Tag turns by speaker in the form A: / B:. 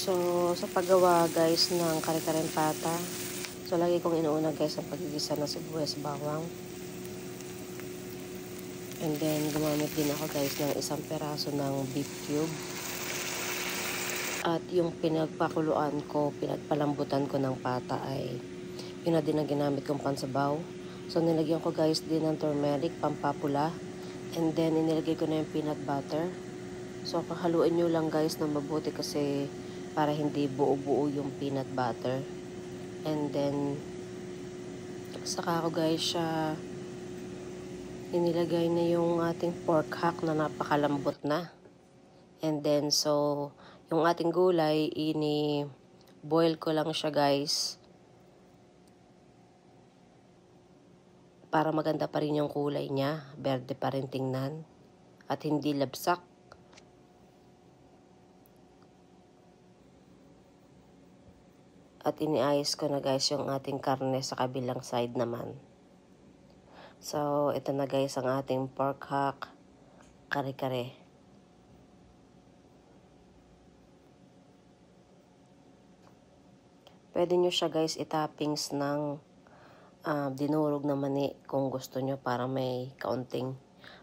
A: So, sa paggawa guys ng kare-kareng pata, so lagi kong inuuna guys ang pagigisa ng sibuyas bawang. And then, gumamit din ako guys ng isang peraso ng beef cube. At yung pinagpakuluan ko, pinagpalambutan ko ng pata ay yun na din ang ginamit kong pansabaw. So, nilagyan ko guys din ng turmeric, pampapula. And then, inilagay ko na yung peanut butter. So, haluin nyo lang guys na mabuti kasi para hindi buo-buo yung peanut butter. And then, saka ko guys siya inilagay na yung ating pork hack na napakalambot na. And then, so, yung ating gulay, boil ko lang siya guys. Para maganda pa rin yung kulay niya. Berde pa rin tingnan. At hindi labsak. At iniayos ko na guys yung ating karne sa kabilang side naman. So, ito na guys ang ating pork hack kare-kare. Pwede nyo siya guys itoppings ng dinurog na mani kung gusto nyo para may kaunting